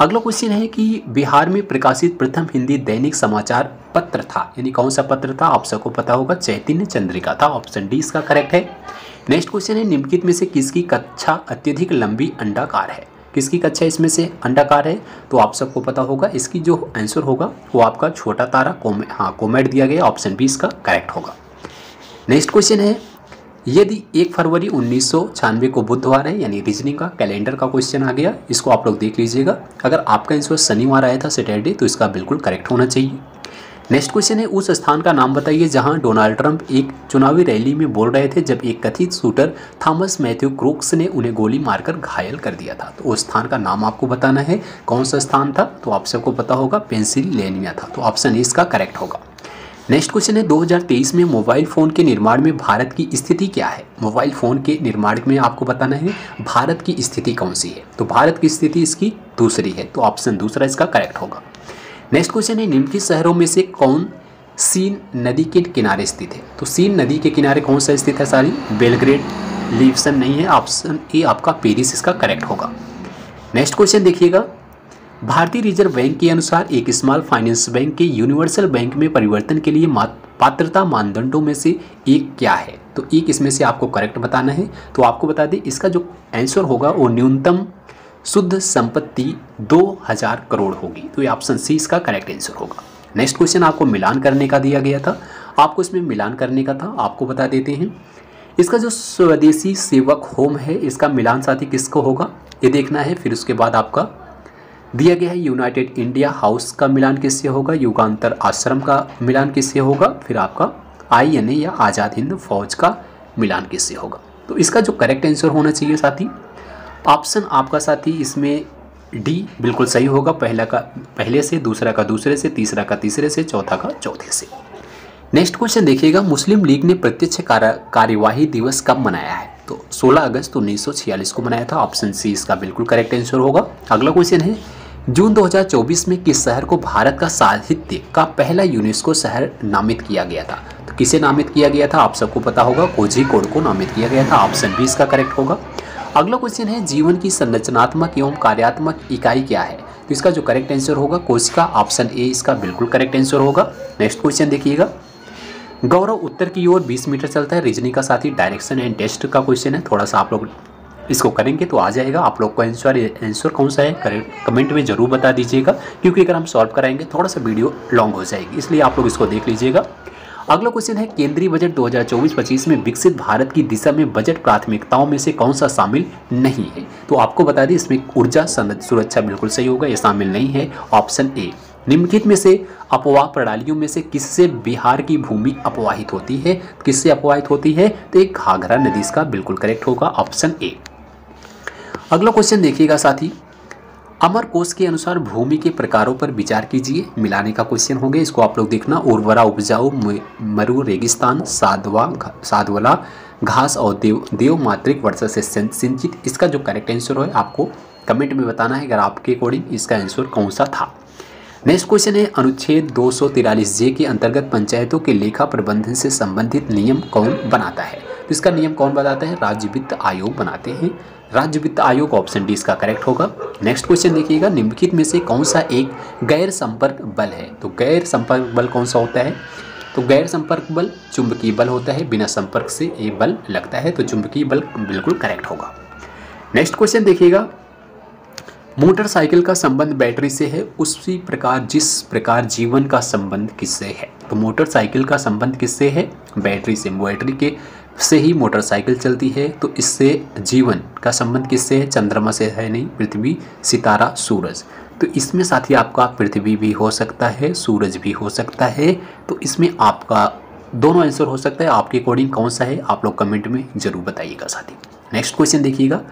A: अगला क्वेश्चन है कि बिहार में प्रकाशित प्रथम हिंदी दैनिक समाचार पत्र था, यानी कौन सा पत्र था? आप सबको पता होगा चैतन्य चंद्रिका था। ऑप्शन डी इसका करेक्ट है। नेक्स्ट क्वेश्चन है, निम्नलिखित में से किसकी कक्षा अत्यधिक लंबी अंडाकार है? किसकी कक्षा इसमें से अंडाकार है? तो आप सबको पता होगा इसकी जो आंसर होगा वो आपका छोटा तारा कोमेट दिया गया। ऑप्शन बी इसका करेक्ट होगा। नेक्स्ट क्वेश्चन है, यदि 1 फरवरी 1996 को बुधवार है, यानी रीजनिंग का कैलेंडर का क्वेश्चन आ गया, इसको आप लोग देख लीजिएगा। अगर आपका आंसर शनिवार आया था सैटरडे, तो इसका बिल्कुल करेक्ट होना चाहिए। नेक्स्ट क्वेश्चन है, उस स्थान का नाम बताइए जहां डोनाल्ड ट्रंप एक चुनावी रैली में बोल रहे थे जब एक कथित शूटर थॉमस मैथ्यू क्रूक्स ने उन्हें गोली मारकर घायल कर दिया था। तो उस स्थान का नाम आपको बताना है, कौन सा स्थान था? तो आप सबको पता होगा पेंसिल्वेनिया था। तो ऑप्शन ए इसका करेक्ट होगा। नेक्स्ट क्वेश्चन है, 2023 में मोबाइल फ़ोन के निर्माण में भारत की स्थिति क्या है? मोबाइल फ़ोन के निर्माण में आपको बताना है भारत की स्थिति कौन सी है। तो भारत की स्थिति इसकी दूसरी है। तो ऑप्शन दूसरा इसका करेक्ट होगा। नेक्स्ट क्वेश्चन है, निम्नलिखित शहरों में से कौन सीन नदी के किनारे स्थित है? तो सीन नदी के किनारे कौन सा स्थित है? सारी बेलग्रेड, लिव्सन नहीं है। ऑप्शन ए आपका पेरिस इसका करेक्ट होगा। नेक्स्ट क्वेश्चन देखिएगा, भारतीय रिजर्व बैंक के अनुसार एक स्मॉल फाइनेंस बैंक के यूनिवर्सल बैंक में परिवर्तन के लिए पात्रता मानदंडों में से एक क्या है? तो एक इसमें से आपको करेक्ट बताना है। तो आपको बता दें इसका जो आंसर होगा वो न्यूनतम शुद्ध संपत्ति 2000 करोड़ होगी। तो ये ऑप्शन सी इसका करेक्ट आंसर होगा। नेक्स्ट क्वेश्चन आपको मिलान करने का दिया गया था, आपको इसमें मिलान करने का था। आपको बता देते हैं इसका जो स्वदेशी सेवक होम है इसका मिलान साथी किसको होगा ये देखना है। फिर उसके बाद आपका दिया गया है यूनाइटेड इंडिया हाउस का मिलान किससे होगा, युगांतर आश्रम का मिलान किससे होगा, फिर आपका INA या आज़ाद हिंद फौज का मिलान किससे होगा। तो इसका जो करेक्ट आंसर होना चाहिए साथी, ऑप्शन आपका साथी इसमें डी बिल्कुल सही होगा। पहला का पहले से, दूसरा का दूसरे से, तीसरा का तीसरे से, चौथा का चौथे से। नेक्स्ट क्वेश्चन देखिएगा, मुस्लिम लीग ने प्रत्यक्ष कार्यवाही दिवस कब मनाया है? तो 16 अगस्त 1946 को मनाया था। ऑप्शन सी इसका बिल्कुल करेक्ट आंसर होगा। अगला क्वेश्चन है, जून 2024 में किस शहर को भारत का साहित्य का पहला यूनेस्को शहर नामित किया गया था? तो किसे नामित किया गया था आप सबको पता होगा, कोझिकोड को नामित किया गया था। ऑप्शन बी इसका करेक्ट होगा। अगला क्वेश्चन है, जीवन की संरचनात्मक एवं कार्यात्मक इकाई क्या है? तो इसका जो करेक्ट आंसर होगा कोशिका। ऑप्शन ए इसका बिल्कुल करेक्ट आंसर होगा। नेक्स्ट क्वेश्चन देखिएगा, गौरव उत्तर की ओर 20 मीटर चलता है। रीजनिंग का साथी डायरेक्शन एंड टेस्ट का क्वेश्चन है, थोड़ा सा आप लोग इसको करेंगे तो आ जाएगा। आप लोग को आंसर कौन सा है कमेंट में जरूर बता दीजिएगा, क्योंकि अगर हम सॉल्व कराएंगे थोड़ा सा वीडियो लॉन्ग हो जाएगी, इसलिए आप लोग इसको देख लीजिएगा। अगला क्वेश्चन है, केंद्रीय बजट 2024-25 में विकसित भारत की दिशा में बजट प्राथमिकताओं में से कौन सा शामिल नहीं है? तो आपको बता दें इसमें ऊर्जा सुरक्षा बिल्कुल सही होगा, ये शामिल नहीं है। ऑप्शन ए, निम्नलिखित में से अपवाह प्रणालियों में से किससे बिहार की भूमि अपवाहित होती है? किससे अपवाहित होती है? तो एक घाघरा नदी इसका बिल्कुल करेक्ट होगा। Option A. अगला क्वेश्चन देखिएगा साथी, अमर कोश के अनुसार भूमि के प्रकारों पर विचार कीजिए। मिलाने का क्वेश्चन हो गया, इसको आप लोग देखना। उर्वरा, उपजाऊ, मरु, रेगिस्तान, साधवला घास और देवमात्रिक वर्षा से सिंचित। इसका जो करेक्ट आंसर है आपको कमेंट में बताना है, अगर आपके अकॉर्डिंग इसका आंसर कौन सा था। नेक्स्ट क्वेश्चन है, अनुच्छेद 243J के अंतर्गत पंचायतों के लेखा प्रबंधन से संबंधित नियम कौन बनाता है? तो इसका नियम कौन बनाता है? राज्य वित्त आयोग बनाते हैं। राज्य वित्त आयोग। ऑप्शन डी इसका करेक्ट होगा। नेक्स्ट क्वेश्चन देखिएगा, निम्नलिखित में से कौन सा एक गैर संपर्क बल है? तो गैर संपर्क बल कौन सा होता है? तो गैर संपर्क बल चुंबकीय बल होता है, बिना संपर्क से ये बल लगता है, तो चुंबकीय बल बिल्कुल करेक्ट होगा। नेक्स्ट क्वेश्चन देखिएगा, मोटरसाइकिल का संबंध बैटरी से है उसी प्रकार जिस प्रकार जीवन का संबंध किससे है? तो मोटरसाइकिल का संबंध किससे है? बैटरी से। बैटरी के से ही मोटरसाइकिल चलती है, तो इससे जीवन का संबंध किससे है? चंद्रमा से है नहीं, पृथ्वी, सितारा, सूरज। तो इसमें साथी आपका पृथ्वी भी हो सकता है, सूरज भी हो सकता है, तो इसमें आपका दोनों आंसर हो सकता है। आपके अकॉर्डिंग कौन सा है आप लोग कमेंट में जरूर बताइएगा साथी। नेक्स्ट क्वेश्चन देखिएगा,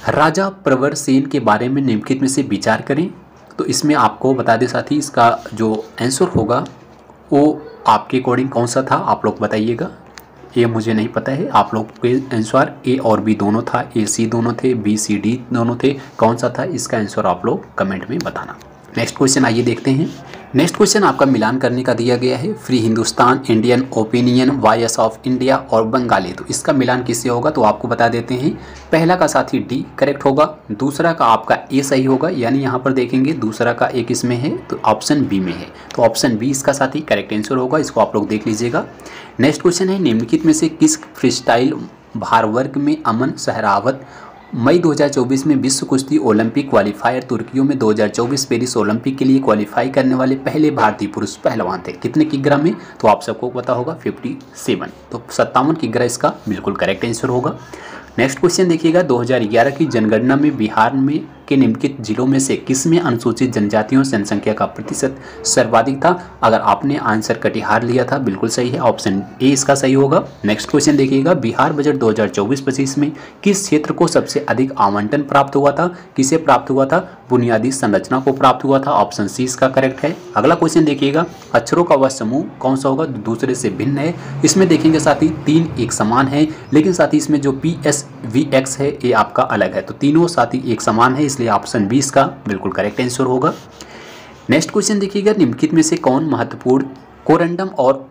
A: राजा प्रवर सेन के बारे में निम्नलिखित में से विचार करें। तो इसमें आपको बता दें साथी, इसका जो आंसर होगा वो आपके अकॉर्डिंग कौन सा था आप लोग बताइएगा। ये मुझे नहीं पता है, आप लोग के आंसर ए और बी दोनों था, ए सी दोनों थे, बी सी डी दोनों थे, कौन सा था इसका आंसर आप लोग कमेंट में बताना। नेक्स्ट क्वेश्चन आइए देखते हैं। नेक्स्ट क्वेश्चन आपका मिलान करने का दिया गया है, free Hindustan, Indian opinion, voice of India और बंगाली। तो इसका मिलान किससे होगा? तो आपको बता देते हैं, पहला का साथी डी करेक्ट होगा, दूसरा का आपका ए सही होगा, यानी यहाँ पर देखेंगे दूसरा का एक इसमें है तो ऑप्शन बी में है, तो ऑप्शन बी इसका साथी करेक्ट आंसर होगा। इसको आप लोग देख लीजिएगा। नेक्स्ट क्वेश्चन है, निम्नलिखित में से किस फ्रीस्टाइल भार वर्ग में अमन सहरावत मई 2024 में विश्व कुश्ती ओलंपिक क्वालिफायर तुर्कियों में 2024 पेरिस ओलंपिक के लिए क्वालिफाई करने वाले पहले भारतीय पुरुष पहलवान थे? कितने किग्रा में? तो आप सबको पता होगा 57, तो 57 किग्रा इसका बिल्कुल करेक्ट आंसर होगा। नेक्स्ट क्वेश्चन देखिएगा, 2011 की जनगणना में बिहार में के निम्नलिखित जिलों में से किसमें अनुसूचित जनजातियों जनसंख्या का प्रतिशत सर्वाधिक था? अगर आपने आंसर कटिहार लिया था, बिल्कुल सही है, ऑप्शन ए इसका सही होगा। नेक्स्ट क्वेश्चन देखिएगा, बिहार बजट 2024-25 में किस क्षेत्र को सबसे अधिक आवंटन प्राप्त हुआ था? किसे प्राप्त हुआ था? बुनियादी संरचना को प्राप्त हुआ था, ऑप्शन सी इसका करेक्ट है। अगला क्वेश्चन देखिएगा, अक्षरों का वह समूह कौन सा होगा दूसरे से भिन्न है? इसमें देखेंगे साथी 3 एक समान है, लेकिन साथी इसमें जो PSVX है ये आपका अलग है, तो तीनों साथी एक समान है, इसलिए ऑप्शन 20 का बिल्कुल करेक्ट आंसर होगा। नेक्स्ट क्वेश्चन देखिएगा, निम्नलिखित में से कौन महत्वपूर्ण कोरंडम और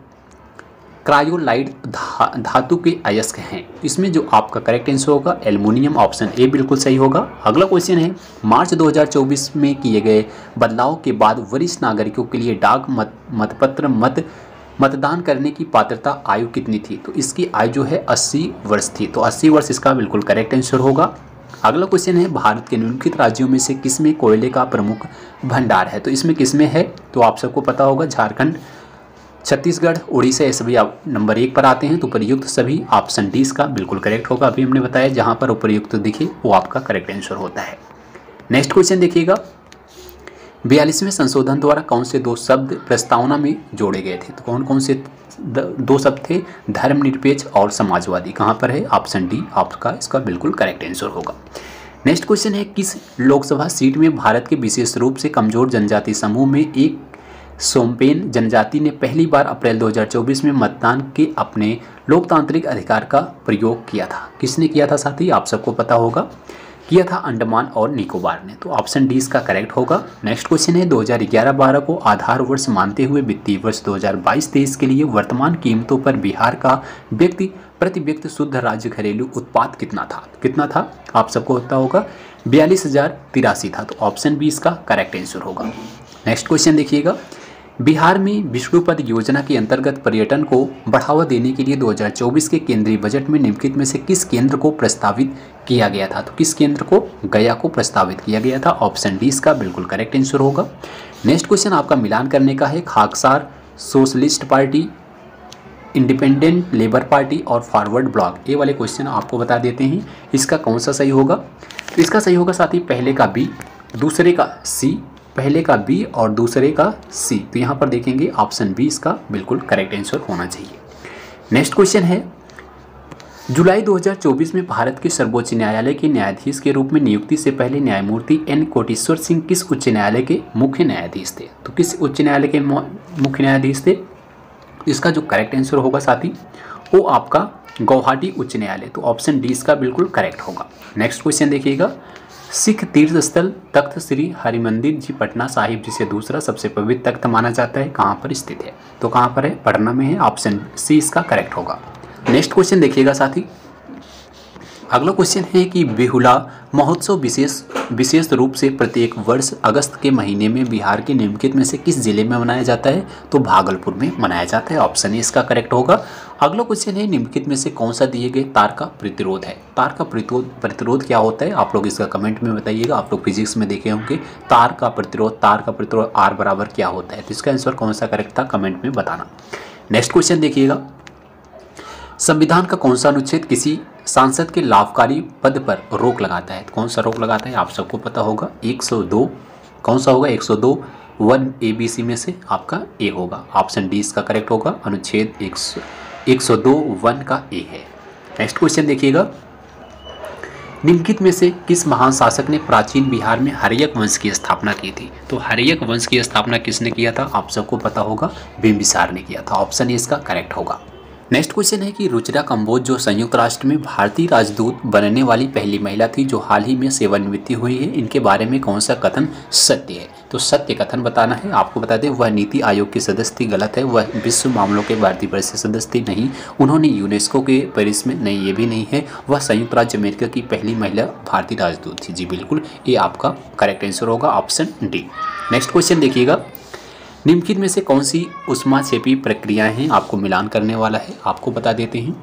A: क्रायोलाइड धातु के अयस्क हैं? इसमें जो आपका करेक्ट आंसर होगा एल्युमिनियम, ऑप्शन ए बिल्कुल सही होगा। अगला क्वेश्चन है, मार्च 2024 में किए गए बदलाव के बाद वरिष्ठ नागरिकों के लिए डाक मतपत्र मतदान करने की पात्रता आयु कितनी थी? तो इसकी आयु जो है 80 वर्ष थी, तो 80 वर्ष इसका बिल्कुल करेक्ट आंसर होगा। अगला क्वेश्चन है, भारत के निम्नलिखित राज्यों में से किसमें कोयले का प्रमुख भंडार है? तो इसमें किसमें है? तो आप सबको पता होगा झारखंड, छत्तीसगढ़, उड़ीसा, ये सभी आप नंबर 1 पर आते हैं, तो उपयुक्त सभी ऑप्शन डी इसका बिल्कुल करेक्ट होगा। अभी हमने बताया जहां पर उपयुक्त दिखे वो आपका करेक्ट आंसर होता है। नेक्स्ट क्वेश्चन देखिएगा, 42वें संशोधन द्वारा कौन से 2 शब्द प्रस्तावना में जोड़े गए थे? तो कौन कौन से 2 शब्द थे? धर्मनिरपेक्ष और समाजवादी। कहाँ पर है? ऑप्शन डी आपका इसका बिल्कुल करेक्ट आंसर होगा। नेक्स्ट क्वेश्चन है, किस लोकसभा सीट में भारत के विशेष रूप से कमजोर जनजाति समूह में एक सोमपेन जनजाति ने पहली बार अप्रैल 2024 में मतदान के अपने लोकतांत्रिक अधिकार का प्रयोग किया था? किसने किया था साथी? आप सबको पता होगा, किया था अंडमान और निकोबार ने, तो ऑप्शन डी इसका करेक्ट होगा। नेक्स्ट क्वेश्चन है, 2011-12 को आधार वर्ष मानते हुए वित्तीय वर्ष 2022-23 के लिए वर्तमान कीमतों पर बिहार का प्रति व्यक्ति शुद्ध राज्य घरेलू उत्पाद कितना था? कितना था? आप सबको पता होगा 42,083 था, तो ऑप्शन बी इसका करेक्ट आंसर होगा। नेक्स्ट क्वेश्चन देखिएगा, बिहार में विष्णुपद योजना के अंतर्गत पर्यटन को बढ़ावा देने के लिए 2024 के केंद्रीय बजट में निम्नलिखित में से किस केंद्र को प्रस्तावित किया गया था? तो किस केंद्र को? गया को प्रस्तावित किया गया था, ऑप्शन डी इसका बिल्कुल करेक्ट आंसर होगा। नेक्स्ट क्वेश्चन आपका मिलान करने का है, Khaksar Socialist Party, Independent Labour Party और फॉरवर्ड ब्लॉक, ये वाले क्वेश्चन आपको बता देते हैं, इसका कौन सा सही होगा? तो इसका सही होगा साथी पहले का बी, दूसरे का सी, पहले का बी और दूसरे का सी, तो यहाँ पर देखेंगे ऑप्शन बी इसका बिल्कुल करेक्ट आंसर होना चाहिए। नेक्स्ट क्वेश्चन है, जुलाई 2024 में भारत के सर्वोच्च न्यायालय के न्यायाधीश के रूप में नियुक्ति से पहले न्यायमूर्ति एन कोटेश्वर सिंह किस उच्च न्यायालय के मुख्य न्यायाधीश थे? तो किस उच्च न्यायालय के मुख्य न्यायाधीश थे? इसका जो करेक्ट आंसर होगा साथी वो आपका गुवाहाटी उच्च न्यायालय, तो ऑप्शन डी इसका बिल्कुल करेक्ट होगा। नेक्स्ट क्वेश्चन देखिएगा, सिख तीर्थ स्थल तख्त श्री हरिमंदिर जी पटना साहिब जिसे दूसरा सबसे पवित्र तख्त माना जाता है कहाँ पर स्थित है? तो कहाँ पर है? पटना में है, ऑप्शन सी इसका करेक्ट होगा। नेक्स्ट क्वेश्चन देखिएगा साथी, अगला क्वेश्चन है कि बेहुला महोत्सव विशेष रूप से प्रत्येक वर्ष अगस्त के महीने में बिहार के निम्नलिखित में से किस जिले में मनाया जाता है? तो भागलपुर में मनाया जाता है, ऑप्शन ए इसका करेक्ट होगा। अगला क्वेश्चन है, निम्नलिखित में से कौन सा दिए गए तार का प्रतिरोध है? तार का प्रतिरोध क्या होता है? आप लोग इसका कमेंट में बताइएगा। आप लोग फिजिक्स में देखे होंगे तार का प्रतिरोध आर बराबर क्या होता है, तो इसका आंसर कौन सा करेक्ट था कमेंट में बताना। नेक्स्ट क्वेश्चन देखिएगा, संविधान का कौन सा अनुच्छेद किसी सांसद के लाभकारी पद पर रोक लगाता है? कौन सा रोक लगाता है? आप सबको पता होगा 102, कौन सा होगा? 102 1 ABC में से आपका ए होगा, ऑप्शन डी इसका करेक्ट होगा। अनुच्छेद 102 1 का ए है। नेक्स्ट क्वेश्चन देखिएगा, निम्नलिखित में से किस महान शासक ने प्राचीन बिहार में हर्यक वंश की स्थापना की थी? तो हर्यक वंश की स्थापना किसने किया था? आप सबको पता होगा बिंबिसार ने किया था, ऑप्शन ए इसका करेक्ट होगा। नेक्स्ट क्वेश्चन है कि रुचिरा कंबोज जो संयुक्त राष्ट्र में भारतीय राजदूत बनने वाली पहली महिला थी जो हाल ही में सेवानिवृत्ति हुई है, इनके बारे में कौन सा कथन सत्य है? तो सत्य कथन बताना है। आपको बता दें वह नीति आयोग की सदस्य थी, गलत है। वह विश्व मामलों के भारतीय परिषद सदस्य थी, नहीं। उन्होंने यूनेस्को के पेरिस में, नहीं ये भी नहीं है। वह संयुक्त राज्य अमेरिका की पहली महिला भारतीय राजदूत थी, जी बिल्कुल, ये आपका करेक्ट आंसर होगा, ऑप्शन डी। नेक्स्ट क्वेश्चन देखिएगा, निम्नलिखित में से कौन सी ऊष्माक्षेपी प्रक्रियाएं हैं? आपको मिलान करने वाला है, आपको बता देते हैं।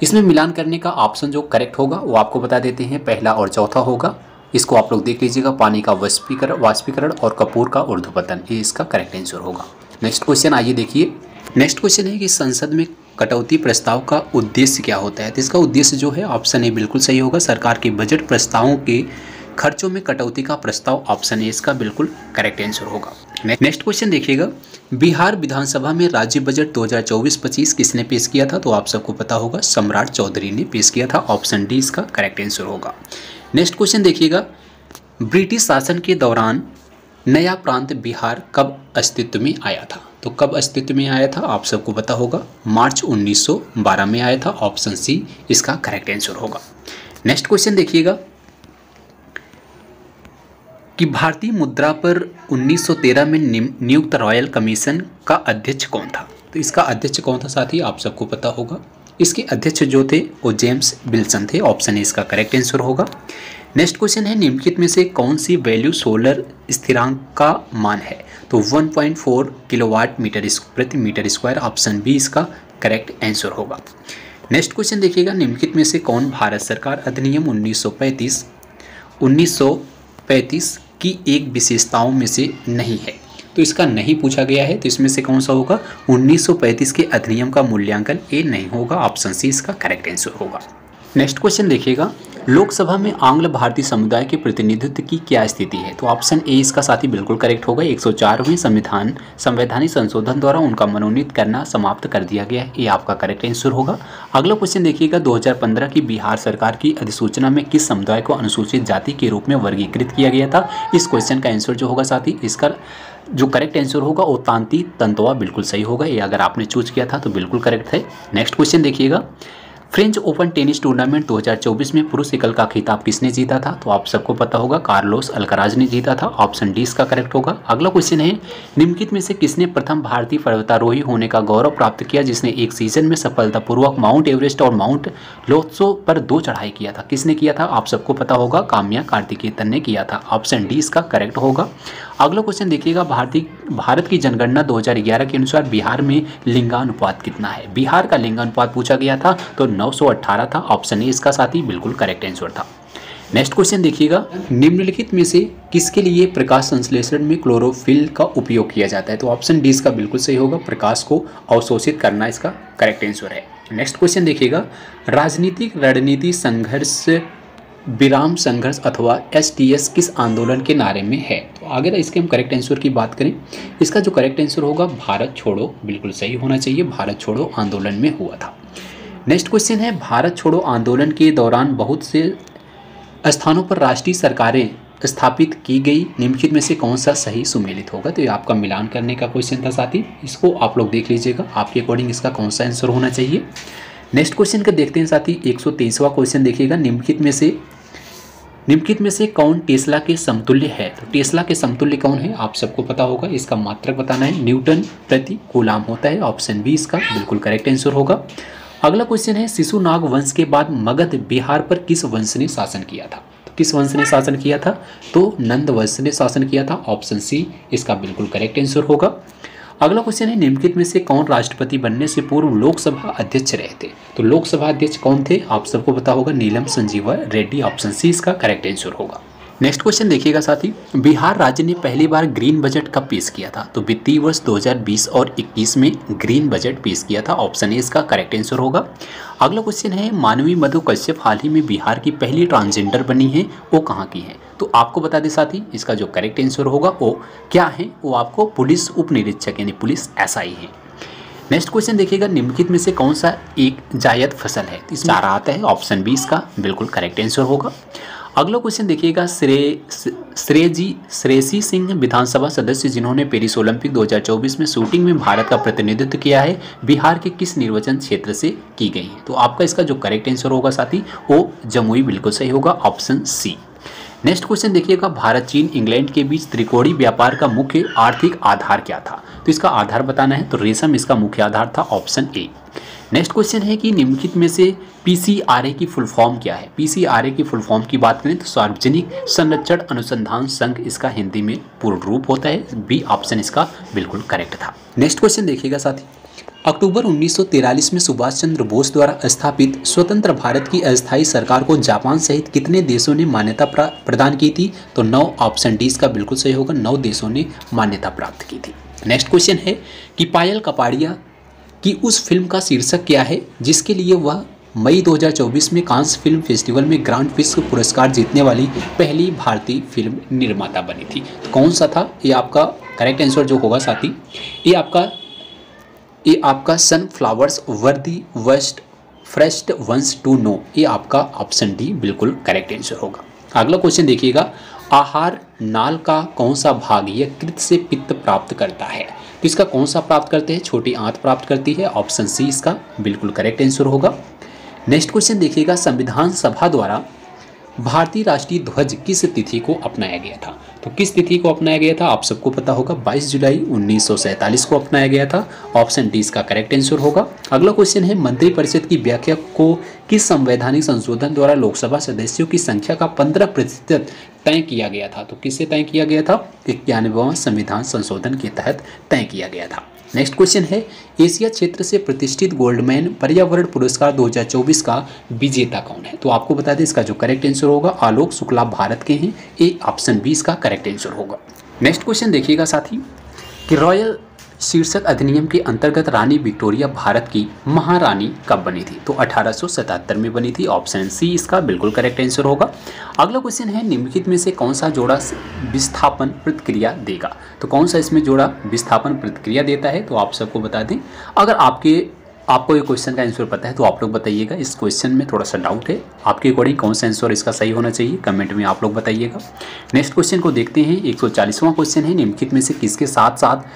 A: इसमें मिलान करने का ऑप्शन जो करेक्ट होगा वो आपको बता देते हैं, पहला और चौथा होगा। इसको आप लोग देख लीजिएगा, पानी का वाष्पीकरण और कपूर का ऊर्ध्वपतन, ये इसका करेक्ट आंसर होगा। नेक्स्ट क्वेश्चन आइए देखिए। नेक्स्ट क्वेश्चन है कि संसद में कटौती प्रस्ताव का उद्देश्य क्या होता है? तो इसका उद्देश्य जो है ऑप्शन ए बिल्कुल सही होगा, सरकार के बजट प्रस्तावों के खर्चों में कटौती का प्रस्ताव, ऑप्शन ए इसका बिल्कुल करेक्ट आंसर होगा। नेक्स्ट क्वेश्चन देखिएगा, बिहार विधानसभा में राज्य बजट 2024-25 किसने पेश किया था? तो आप सबको पता होगा, सम्राट चौधरी ने पेश किया था, ऑप्शन डी इसका करेक्ट आंसर होगा। नेक्स्ट क्वेश्चन देखिएगा, ब्रिटिश शासन के दौरान नया प्रांत बिहार कब अस्तित्व में आया था? तो कब अस्तित्व में आया था आप सबको पता होगा, मार्च 1912 में आया था, ऑप्शन सी इसका करेक्ट आंसर होगा। नेक्स्ट क्वेश्चन देखिएगा कि भारतीय मुद्रा पर 1913 में नियुक्त रॉयल कमीशन का अध्यक्ष कौन था? तो इसका अध्यक्ष कौन था साथी, आप सबको पता होगा, इसके अध्यक्ष जो थे वो जेम्स विल्सन थे, ऑप्शन ए इसका करेक्ट आंसर होगा। नेक्स्ट क्वेश्चन है, निम्नलिखित में से कौन सी वैल्यू सोलर स्थिरांक का मान है? तो 1.4 किलोवाट प्रति मीटर स्क्वायर, ऑप्शन बी इसका करेक्ट आंसर होगा। नेक्स्ट क्वेश्चन देखिएगा, निम्नलिखित में से कौन भारत सरकार अधिनियम 1935 की एक विशेषताओं में से नहीं है? तो इसका नहीं पूछा गया है, तो इसमें से कौन सा होगा, 1935 के अधिनियम का मूल्यांकन ए नहीं होगा, ऑप्शन सी इसका करेक्ट आंसर होगा। नेक्स्ट क्वेश्चन देखिएगा, लोकसभा में आंग्ल भारतीय समुदाय के प्रतिनिधित्व की क्या स्थिति है? तो ऑप्शन ए इसका साथी बिल्कुल करेक्ट होगा, 104वें संवैधानिक संशोधन द्वारा उनका मनोनीत करना समाप्त कर दिया गया है, ये आपका करेक्ट आंसर होगा। अगला क्वेश्चन देखिएगा, 2015 की बिहार सरकार की अधिसूचना में किस समुदाय को अनुसूचित जाति के रूप में वर्गीकृत किया गया था? इस क्वेश्चन का आंसर जो होगा साथी, इसका जो करेक्ट आंसर होगा वो तांती तंतवा बिल्कुल सही होगा, ये अगर आपने चूज किया था तो बिल्कुल करेक्ट है। नेक्स्ट क्वेश्चन देखिएगा, फ्रेंच ओपन टेनिस टूर्नामेंट 2024 में पुरुष एकल का खिताब किसने जीता था? तो आप सबको पता होगा, कार्लोस अल्कराज ने जीता था, ऑप्शन डी इसका करेक्ट होगा। अगला क्वेश्चन है, निम्नलिखित में से किसने प्रथम भारतीय पर्वतारोही होने का गौरव प्राप्त किया जिसने एक सीजन में सफलतापूर्वक माउंट एवरेस्ट और माउंट लोत्सो पर 2 चढ़ाई किया था? किसने किया था? आप सबको पता होगा, काम्या कार्तिकेयन ने किया था, ऑप्शन डी इसका करेक्ट होगा। अगला क्वेश्चन देखिएगा, भारत की जनगणना 2011 के अनुसार बिहार में लिंगानुपात कितना है? बिहार का लिंगानुपात पूछा गया था तो 918 था, ऑप्शन ए इसका साथी बिल्कुल करेक्ट आंसर था। नेक्स्ट क्वेश्चन देखिएगा, निम्नलिखित में से किसके लिए प्रकाश संश्लेषण में क्लोरोफिल का उपयोग किया जाता है? तो ऑप्शन डी इसका बिल्कुल सही होगा, प्रकाश को अवशोषित करना इसका करेक्ट आंसर है। नेक्स्ट क्वेश्चन देखिएगा, राजनीतिक रणनीति संघर्ष विराम संघर्ष अथवा STS किस आंदोलन के नारे में है? तो अगर इसके हम करेक्ट आंसर की बात करें, इसका जो करेक्ट आंसर होगा भारत छोड़ो बिल्कुल सही होना चाहिए, भारत छोड़ो आंदोलन में हुआ था। नेक्स्ट क्वेश्चन है, भारत छोड़ो आंदोलन के दौरान बहुत से स्थानों पर राष्ट्रीय सरकारें स्थापित की गई, निम्नलिखित में से कौन सा सही सुमेलित होगा? तो ये आपका मिलान करने का क्वेश्चन था साथी, इसको आप लोग देख लीजिएगा, आपके अकॉर्डिंग इसका कौन सा आंसर होना चाहिए। नेक्स्ट क्वेश्चन का देखते हैं साथी, 123वां क्वेश्चन देखिएगा, निम्नलिखित में से कौन टेस्ला के समतुल्य है? तो टेस्ला के समतुल्य कौन है? आप सबको पता होगा, इसका मात्रक बताना है, न्यूटन प्रति कूलाम होता है, ऑप्शन बी इसका बिल्कुल करेक्ट आंसर होगा। अगला क्वेश्चन है, शिशुनाग वंश के बाद मगध बिहार पर किस वंश ने शासन किया था? तो किस वंश ने शासन किया था? तो नंद वंश ने शासन किया था, ऑप्शन सी इसका बिल्कुल करेक्ट आंसर होगा। अगला क्वेश्चन है, निम्नलिखित में से कौन राष्ट्रपति बनने से पूर्व लोकसभा अध्यक्ष रहे थे? तो लोकसभा अध्यक्ष कौन थे? आप सबको पता होगा, नीलम संजीवा रेड्डी, ऑप्शन सी इसका करेक्ट आंसर होगा। नेक्स्ट क्वेश्चन देखिएगा साथी, बिहार राज्य ने पहली बार ग्रीन बजट कब पेश किया था? तो वित्तीय वर्ष 2020 और 21 में ग्रीन बजट पेश किया था, ऑप्शन ए इसका करेक्ट आंसर होगा। अगला क्वेश्चन है, मानवी मधु कश्यप हाल ही में बिहार की पहली ट्रांसजेंडर बनी है, वो कहाँ की है? तो आपको बता दें साथी, इसका जो करेक्ट आंसर होगा वो क्या है, वो आपको पुलिस उप निरीक्षक यानी पुलिस SI है। नेक्स्ट क्वेश्चन देखिएगा, निम्नलिखित में से कौन सा एक जायद फसल है? तो इसमें चारा आता है, ऑप्शन बी इसका बिल्कुल करेक्ट आंसर होगा। अगला क्वेश्चन देखिएगा, श्रेयसी सिंह विधानसभा सदस्य जिन्होंने पेरिस ओलंपिक 2024 में शूटिंग में भारत का प्रतिनिधित्व किया है, बिहार के किस निर्वाचन क्षेत्र से की गई है? तो आपका इसका जो करेक्ट आंसर होगा साथी वो जमुई बिल्कुल सही होगा, ऑप्शन सी। नेक्स्ट क्वेश्चन देखिएगा, भारत चीन इंग्लैंड के बीच त्रिकोणीय व्यापार का मुख्य आर्थिक आधार क्या था? तो इसका आधार बताना है, तो रेशम इसका मुख्य आधार था, ऑप्शन ए। नेक्स्ट क्वेश्चन है कि निम्नलिखित में से PCRA की फुल फॉर्म क्या है? PCRA की फुल फॉर्म की बात करें तो सार्वजनिक संरक्षण अनुसंधान संघ इसका हिंदी में पूर्ण रूप होता है, बी ऑप्शन इसका बिल्कुल करेक्ट था। नेक्स्ट क्वेश्चन देखिएगा साथी, अक्टूबर 1943 में सुभाष चंद्र बोस द्वारा स्थापित स्वतंत्र भारत की अस्थायी सरकार को जापान सहित कितने देशों ने मान्यता प्रदान की थी? तो 9, ऑप्शन डी इसका बिल्कुल सही होगा, 9 देशों ने मान्यता प्राप्त की थी। नेक्स्ट क्वेश्चन है कि पायल कपाड़िया कि उस फिल्म का शीर्षक क्या है जिसके लिए वह मई 2024 में कांस फिल्म फेस्टिवल में ग्रांड प्रिक्स पुरस्कार जीतने वाली पहली भारतीय फिल्म निर्माता बनी थी। तो कौन सा था? ये आपका करेक्ट आंसर जो होगा साथी, ये आपका sunflowers were the worst first ones to know, ये आपका ऑप्शन डी बिल्कुल करेक्ट आंसर होगा। अगला क्वेश्चन देखिएगा, आहार नाल का कौन सा भाग यकृत से पित्त प्राप्त करता है? तो इसका कौन सा प्राप्त करते हैं? छोटी आंत प्राप्त करती है, ऑप्शन सी इसका बिल्कुल करेक्ट आंसर होगा। नेक्स्ट क्वेश्चन देखिएगा, संविधान सभा द्वारा भारतीय राष्ट्रीय ध्वज किस तिथि को अपनाया गया था? तो किस तिथि को अपनाया गया था? आप सबको पता होगा 22 जुलाई 1947 को अपनाया गया था, ऑप्शन डी इसका करेक्ट आंसर होगा। अगला क्वेश्चन है, मंत्रिपरिषद की व्याख्या को किस संवैधानिक संशोधन द्वारा लोकसभा सदस्यों की संख्या का 15% तय किया गया था? तो किससे तय किया गया था? 91वां संविधान संशोधन के तहत तय किया गया था। नेक्स्ट क्वेश्चन है, एशिया क्षेत्र से प्रतिष्ठित गोल्डमैन पर्यावरण पुरस्कार 2024 का विजेता कौन है? तो आपको बता दें इसका जो करेक्ट आंसर होगा आलोक शुक्ला भारत के हैं, ए ऑप्शन बी इसका करेक्ट आंसर होगा। नेक्स्ट क्वेश्चन देखिएगा साथी कि रॉयल शीर्षक अधिनियम के अंतर्गत रानी विक्टोरिया भारत की महारानी कब बनी थी? तो 1877 में बनी थी, ऑप्शन सी इसका बिल्कुल करेक्ट आंसर होगा। अगला क्वेश्चन है, निम्नलिखित में से कौन सा जोड़ा विस्थापन प्रतिक्रिया देगा? तो कौन सा इसमें जोड़ा विस्थापन प्रतिक्रिया देता है? तो आप सबको बता दें, अगर आपको ये क्वेश्चन का आंसर पता है तो आप लोग बताइएगा। इस क्वेश्चन में थोड़ा सा डाउट है, आपके अकॉर्डिंग कौन सा आंसर इसका सही होना चाहिए, कमेंट में आप लोग बताइएगा। नेक्स्ट क्वेश्चन को देखते हैं, 140वां क्वेश्चन है, निम्नलिखित में से किसके साथ साथ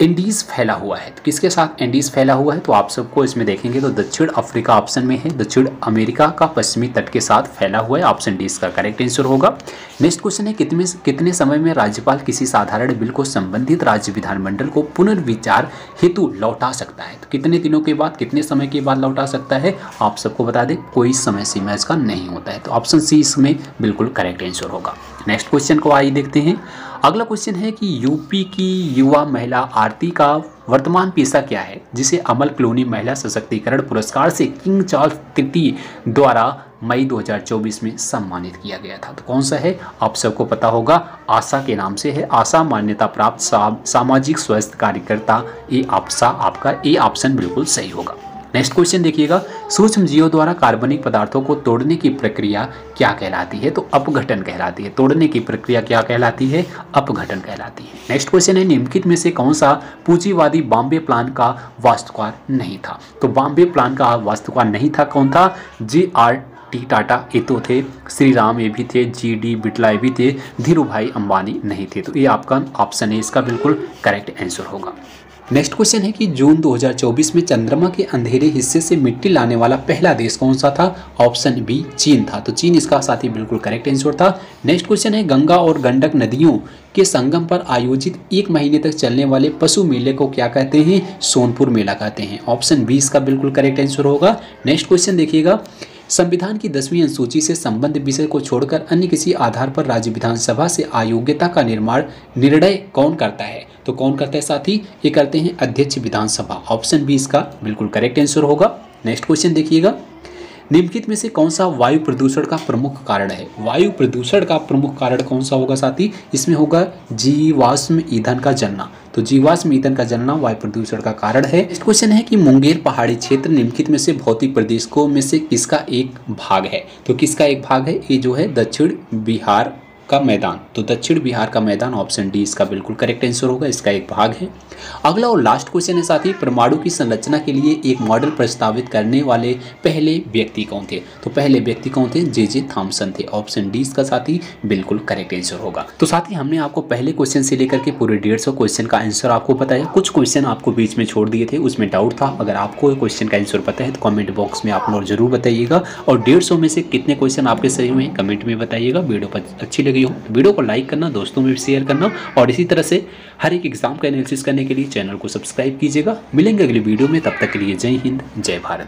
A: इंडीज़ फैला हुआ है? तो किसके साथ इंडीज़ फैला हुआ है? तो आप सबको इसमें देखेंगे तो दक्षिण अफ्रीका ऑप्शन में है, दक्षिण अमेरिका का पश्चिमी तट के साथ फैला हुआ है, ऑप्शन डी इसका करेक्ट आंसर होगा। नेक्स्ट क्वेश्चन है, कितने समय में राज्यपाल किसी साधारण बिल को संबंधित राज्य विधानमंडल को पुनर्विचार हेतु लौटा सकता है? तो कितने दिनों के बाद, कितने समय के बाद लौटा सकता है? आप सबको बता दें कोई समय सीमा इसका नहीं होता है, तो ऑप्शन सी इसमें बिल्कुल करेक्ट आंसर होगा। नेक्स्ट क्वेश्चन को आइए देखते हैं। अगला क्वेश्चन है कि यूपी की युवा महिला आरती का वर्तमान पेशा क्या है, जिसे अमल क्लूनी महिला सशक्तिकरण पुरस्कार से किंग चार्ल्स तृतीय द्वारा मई 2024 में सम्मानित किया गया था? तो कौन सा है? आप सबको पता होगा, आशा के नाम से है, आशा मान्यता प्राप्त सामाजिक स्वास्थ्य कार्यकर्ता, ये आपका ए ऑप्शन बिल्कुल सही होगा। नेक्स्ट क्वेश्चन देखिएगा, सूक्ष्म जीवों द्वारा कार्बनिक पदार्थों को तोड़ने की प्रक्रिया क्या कहलाती है? तो अपघटन कहलाती है। तोड़ने की प्रक्रिया क्या कहलाती है? अपघटन कहलाती है। नेक्स्ट क्वेश्चन है, निम्नलिखित में से कौन सा पूंजीवादी बॉम्बे प्लान का वास्तुकार नहीं था? तो बॉम्बे प्लान का वास्तुकार नहीं था, कौन था? JRT टाटा ये तो थे, श्री राम ये भी थे, GD बिरला ये भी थे, धीरू भाई अंबानी नहीं थे। तो ये आपका ऑप्शन है इसका बिल्कुल करेक्ट आंसर होगा। नेक्स्ट क्वेश्चन है कि जून 2024 में चंद्रमा के अंधेरे हिस्से से मिट्टी लाने वाला पहला देश कौन सा था? ऑप्शन बी चीन था, तो चीन इसका साथी बिल्कुल करेक्ट आंसर था। नेक्स्ट क्वेश्चन है, गंगा और गंडक नदियों के संगम पर आयोजित 1 महीने तक चलने वाले पशु मेले को क्या कहते हैं? सोनपुर मेला कहते हैं, ऑप्शन बी इसका बिल्कुल करेक्ट आंसर होगा। नेक्स्ट क्वेश्चन देखिएगा, संविधान की 10वीं अनुसूची से संबद्ध विषय को छोड़कर अन्य किसी आधार पर राज्य विधानसभा से अयोग्यता का निर्णय कौन करता है? तो कौन करता है साथी? ये करते हैं अध्यक्ष विधानसभा, ऑप्शन बी इसका बिल्कुल करेक्ट आंसर होगा। नेक्स्ट क्वेश्चन देखिएगा, निम्नलिखित में से कौन सा वायु प्रदूषण का प्रमुख कारण है? वायु प्रदूषण का प्रमुख कारण कौन सा होगा साथी? इसमें होगा जीवाश्म ईंधन का जलना, तो जीवाश्म ईंधन का जलना वायु प्रदूषण का कारण है। नेक्स्ट क्वेश्चन है कि मुंगेर पहाड़ी क्षेत्र निम्नलिखित में से भौतिक प्रदेशों में से किसका एक भाग है? तो किसका एक भाग है? ये जो है दक्षिण बिहार का मैदान, तो दक्षिण बिहार का मैदान, ऑप्शन डी इसका बिल्कुल करेक्ट आंसर होगा, इसका एक भाग है। अगला और लास्ट क्वेश्चन है साथी, परमाणु की संरचना के लिए एक मॉडल प्रस्तावित करने वाले पहले व्यक्ति कौन थे? तो पहले व्यक्ति कौन थे? JJ थॉमसन थे, ऑप्शन डी इसका साथी बिल्कुल करेक्ट आंसर होगा। तो साथी हमने आपको पहले क्वेश्चन से लेकर के पूरे 150 क्वेश्चन का आंसर आपको बताया। कुछ क्वेश्चन आपको बीच में छोड़ दिए थे, उसमें डाउट था। अगर आपको क्वेश्चन का आंसर पता है तो कमेंट बॉक्स में आप लोग जरूर बताइएगा, और 150 में से कितने क्वेश्चन आपके सही हुए हैं कमेंट में बताइएगा। वीडियो पर अच्छी लगी हो वीडियो को लाइक करना, दोस्तों में भी शेयर करना, और इसी तरह से हर एक एग्जाम का एनालिसिस करने के लिए चैनल को सब्सक्राइब कीजिएगा। मिलेंगे अगली वीडियो में, तब तक के लिए जय हिंद जय भारत।